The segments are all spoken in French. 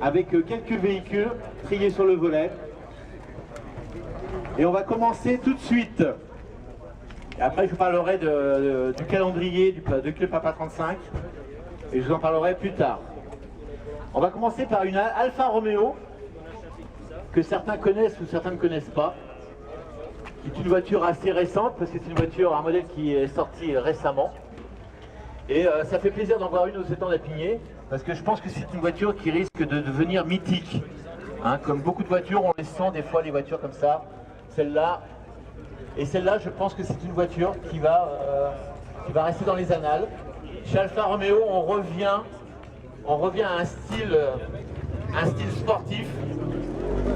avec quelques véhicules triés sur le volet. Et on va commencer tout de suite. Et après, je vous parlerai du calendrier de Club Papa 35 et je vous en parlerai plus tard. On va commencer par une Alfa Romeo que certains connaissent ou certains ne connaissent pas. C'est une voiture assez récente parce que c'est une voiture, un modèle qui est sorti récemment. Et ça fait plaisir d'en voir une aux 7 ans d'Apigné parce que je pense que c'est une voiture qui risque de devenir mythique. Hein, comme beaucoup de voitures, on les sent des fois, les voitures comme ça. Celle-là, et celle-là, je pense que c'est une voiture qui va rester dans les annales. Chez Alfa Romeo, on revient à un style sportif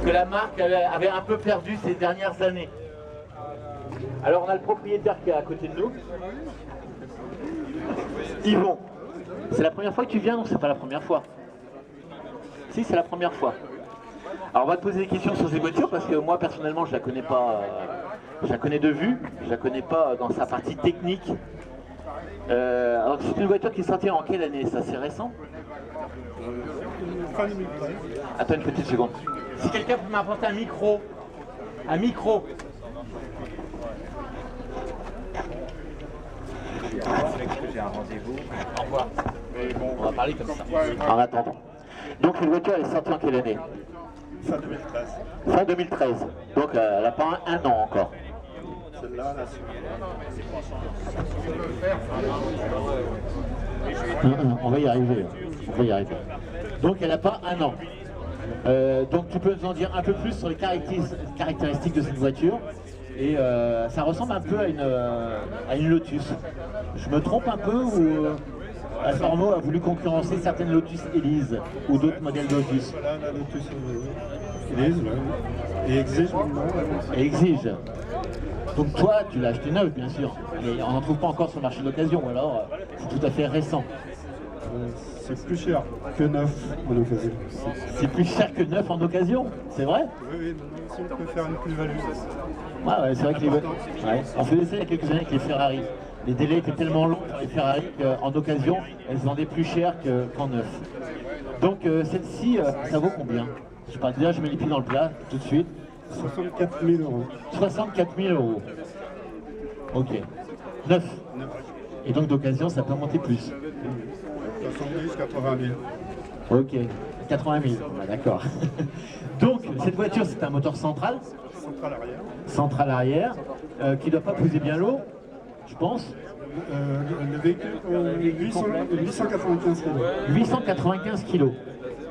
que la marque avait un peu perdu ces dernières années. Alors on a le propriétaire qui est à côté de nous. Yvon, c'est la première fois que tu viens? Non, c'est pas la première fois. Si, c'est la première fois. Alors on va te poser des questions sur ces voitures parce que moi personnellement je la connais pas, je la connais de vue, je la connais pas dans sa partie technique. Alors c'est une voiture qui est sortie en quelle année? Ça, c'est récent? Fin 2013. Attends une petite seconde. Si quelqu'un peut m'apporter un micro. Un micro. J'ai un rendez-vous. Au revoir. Mais bon, On va parler comme ça. ouais. En attendant. Donc cette voiture elle est sortie en quelle année? Fin 2013. Fin 2013. Donc elle n'a pas un an encore. Celle-là, là, On va y arriver. On va y arriver. Donc elle n'a pas un an. Donc tu peux nous en dire un peu plus sur les caractéristiques de cette voiture. Et ça ressemble un peu à une Lotus. Je me trompe un peu ou Alfa Romeo a voulu concurrencer certaines Lotus Elise ou d'autres modèles Lotus? voilà, la Lotus Elise, ouais. Et exige maintenant. Et exige. Donc toi, tu l'as acheté neuf, bien sûr. Mais on n'en trouve pas encore sur le marché de l'occasion, ou alors c'est tout à fait récent. C'est plus cher que neuf en occasion. C'est plus cher que neuf en occasion, c'est vrai? Oui, si on peut faire une plus-value. Ouais, c'est vrai que on fait l'essai il y a quelques années avec les Ferrari. Les délais étaient tellement longs pour les Ferrari qu'en occasion, elles se vendaient plus cher qu'en neuf. Donc celle-ci, ça vaut combien? Je parle déjà, je mets les pieds dans le plat tout de suite. 64 000 euros. 64 000 euros. Ok. Neuf. Et donc d'occasion, ça peut monter plus. 70, 80 000. Ok. 80 000, d'accord. Donc cette voiture, c'est un moteur central. Centrale arrière. Centrale arrière, qui ne doit pas peser bien lourd, je pense. Le véhicule, 895 kg. 895 kilos.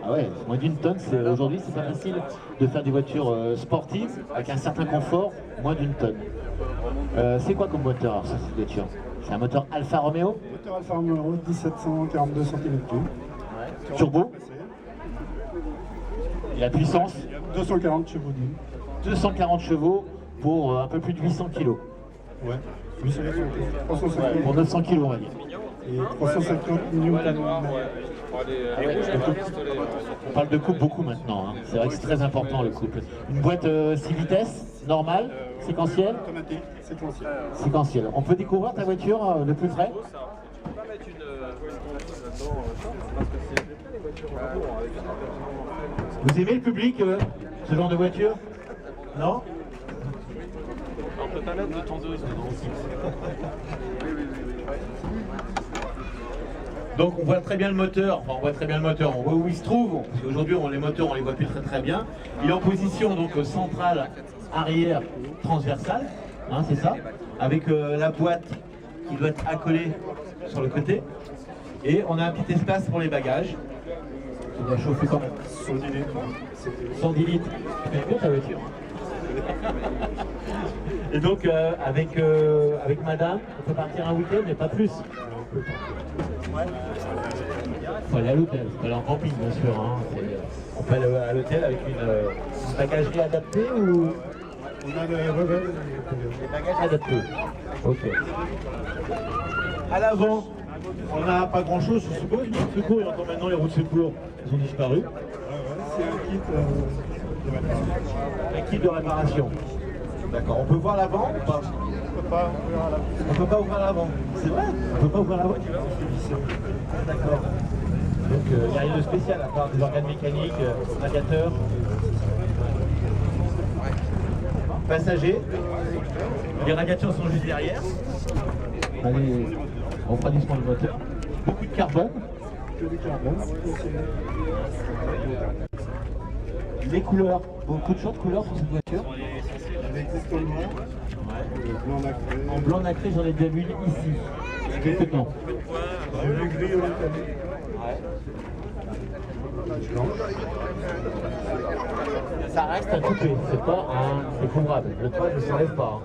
Ah ouais, moins d'une tonne, aujourd'hui c'est pas facile de faire des voitures sportives avec un certain confort, moins d'une tonne. C'est quoi comme moteur alors, cette voiture? C'est un moteur Alfa Romeo? Moteur Alfa Romeo, 1742 cm3. Ouais. Turbo? Et la puissance? 240 chevaux. 240 chevaux pour un peu plus de 800 kilos. Ouais. 350. Ouais, pour 900 kilos on va dire. Et 350 Nm. On parle de couple beaucoup maintenant, hein. C'est vrai que c'est très important le couple. Une boîte 6 vitesses, normale, séquentielle? Automatique, séquentielle. Séquentielle. On peut découvrir ta voiture de plus près? Vous aimez le public, ce genre de voiture? Non? On peut pas mettre de tondeuse dedans aussi. Donc on voit très bien le moteur, enfin on voit très bien le moteur, on voit où il se trouve, parce qu'aujourd'hui les moteurs on les voit plus très bien. Il est en position donc centrale, arrière, transversale, hein, c'est ça, avec la boîte qui doit être accolée sur le côté. Et on a un petit espace pour les bagages. Il doit chauffer quand même. 110 litres. 110 litres. Tu connais bien ta voiture. Et donc avec madame, on peut partir un week-end mais pas plus. Il faut aller à l'hôtel, il faut aller en camping bien sûr. Hein. On peut aller à l'hôtel avec une bagagerie adaptée ou On a des bagages adaptés. Ok. À l'avant, on n'a pas grand chose sur ce secours. Les routes de secours, et encore maintenant les routes de secours, elles ont disparu. C'est un kit de réparation. Un kit de réparation. D'accord. On peut voir l'avant ou pas? On peut pas ouvrir à la On peut pas ouvrir l'avant. C'est vrai? On peut pas ouvrir la voiture. D'accord. Donc il n'y a rien de spécial à part des organes mécaniques, radiateurs. Passagers. Les radiateurs sont juste derrière. Allez, refroidissement de moteur. Beaucoup de carbone. Les couleurs, beaucoup de choix de couleurs sur cette voiture. Avec des stolons, blanc nacré. En blanc nacré, j'en ai déjà vu ici, il y a quelques temps. Le gris au métallique. Ça reste un coupé, c'est pas un découvrable. Le toit ne s'enlève pas.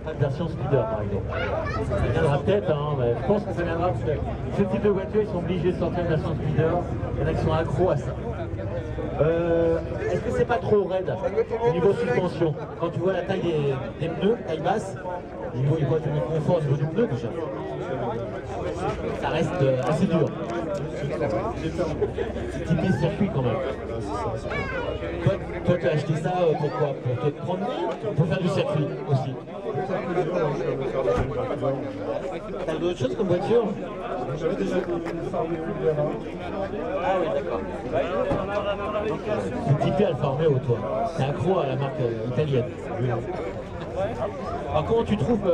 Pas de version speeder par exemple. Ça viendra peut-être, mais je pense que ça viendra peut-être. Ce type de voiture, ils sont obligés de sortir une version speeder. Il y en a qui sont accros à ça. Est-ce que c'est pas trop raide au niveau suspension? Quand tu vois la taille des pneus, taille basse, au niveau du confort, au niveau du pneu déjà. Ça reste assez dur. C'est typé circuit quand même. Toi tu as acheté ça pourquoi? Pour te promener? Pour faire du circuit aussi. T'as d'autres choses comme voiture? J'avais déjà une Ford Vera. Ah oui, d'accord. C'est typé Alfa Romeo, toi. T'es accro à la marque italienne. Alors comment tu trouves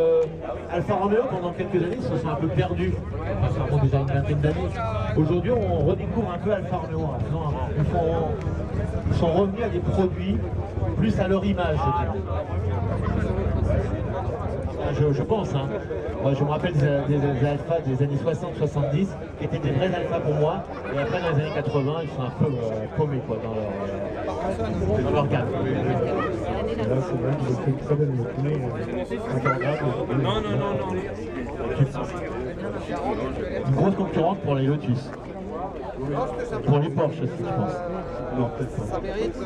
Alfa Romeo pendant quelques années, ils se sont un peu perdus, enfin bon, déjà une vingtaine d'années. Aujourd'hui on redécouvre un peu Alfa Romeo, ils sont revenus à des produits plus à leur image, je pense. Hein. Moi, je me rappelle des Alpha des années 60-70 qui étaient des vrais Alpha pour moi, et après dans les années 80 ils sont un peu paumés quoi, dans leur gamme. Là, c'est vrai que c'est une très belle moto. Non. Une grosse concurrente pour les Lotus. Pour les Porsche aussi, je pense. Non, peut-être pas.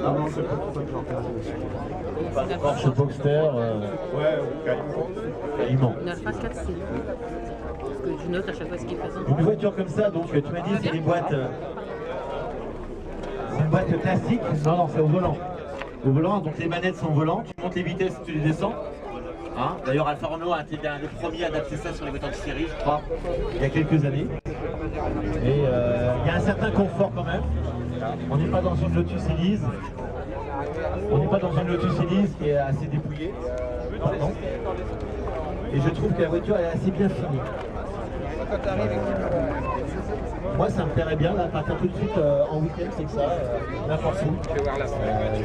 Ah non, c'est pas pour ça que j'en parle. Porsche Boxster, Ouais, ou Caïman. Une Alpha 4C. Parce que je note à chaque fois ce qui est présent. Une voiture comme ça, donc tu m'as dit c'est des boîtes. C'est une boîte classique. Non, c'est au volant. Au volant, donc les manettes sont au volant, tu montes les vitesses et tu les descends. Hein, d'ailleurs, Alfa Romeo a été un des premiers à adapter ça sur les voitures de série, je crois, il y a quelques années. Et il y a un certain confort quand même. On n'est pas dans une Lotus Elise. On n'est pas dans une Lotus Elise qui est assez dépouillée. Pardon. Et je trouve que la voiture est assez bien finie. Moi ça me plairait bien, là, partir tout de suite en week-end, c'est que ça, n'importe où.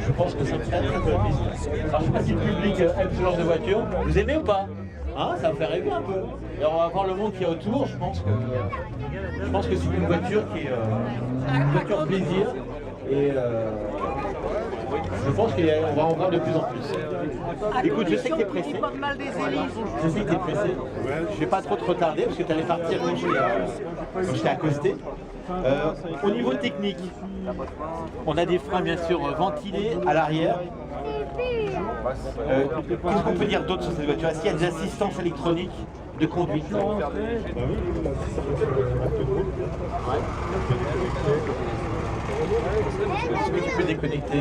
Je pense que ça me ferait très bien plaisir. Alors je sais pas si le public aime ce genre de voiture. Vous aimez ou pas? Hein, ça me fait rêver un peu. Alors on va voir le monde qui est autour, je pense que c'est une voiture qui est une voiture de plaisir. Et je pense qu'on va en voir de plus en plus. Écoute, je sais que tu es pressé. Je sais que tu es pressé. Je vais pas trop te retarder parce que tu allais partir quand je t'ai accosté. Au niveau technique, on a des freins bien sûr ventilés à l'arrière. Qu'est-ce qu'on peut dire d'autre sur cette voiture? Est-ce qu'il y a des assistances électroniques de conduite? Est-ce que tu peux déconnecter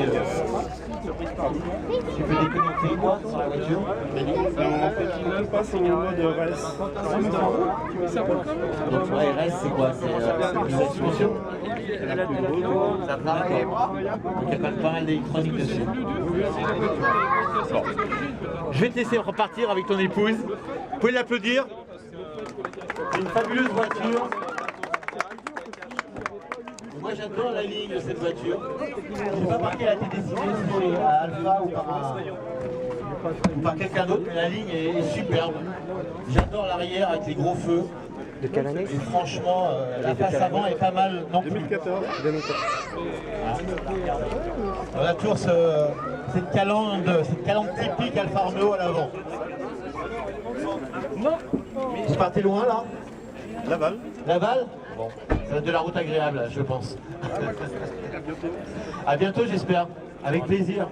Tu peux déconnecter quoi sur la voiture? En fait, il passe en mode RS. Donc RS c'est quoi? C'est une suspension? Ça parle quoi? Donc il y a quand même pas mal d'électronique dessus. Bon. Je vais te laisser repartir avec ton épouse. Vous pouvez l'applaudir. C'est une fabuleuse voiture. Moi j'adore la ligne de cette voiture. Je ne sais pas par qui elle a été dessinée, si c'est à Alpha ou par quelqu'un d'autre, mais la ligne est superbe. J'adore l'arrière avec les gros feux. De quelle année? Et franchement, la face avant est pas mal non plus. 2014. On a toujours cette calandre typique Alfa Romeo à l'avant. Vous partez loin là? Laval. Laval? Bon, ça va être de la route agréable, je pense. À bientôt, j'espère. Avec plaisir.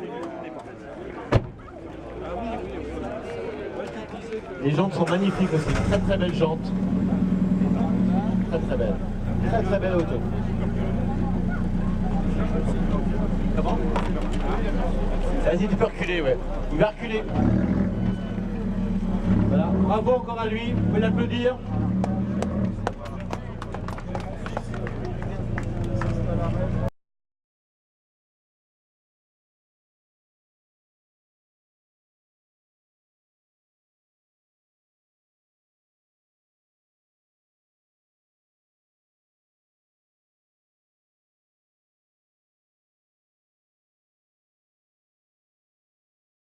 Les jantes sont magnifiques aussi. Très très belles jantes. Très très belle. Très très belle auto. Comment? Vas-y, tu peux reculer, ouais. Il va reculer. Voilà. Bravo encore à lui. Vous pouvez l'applaudir.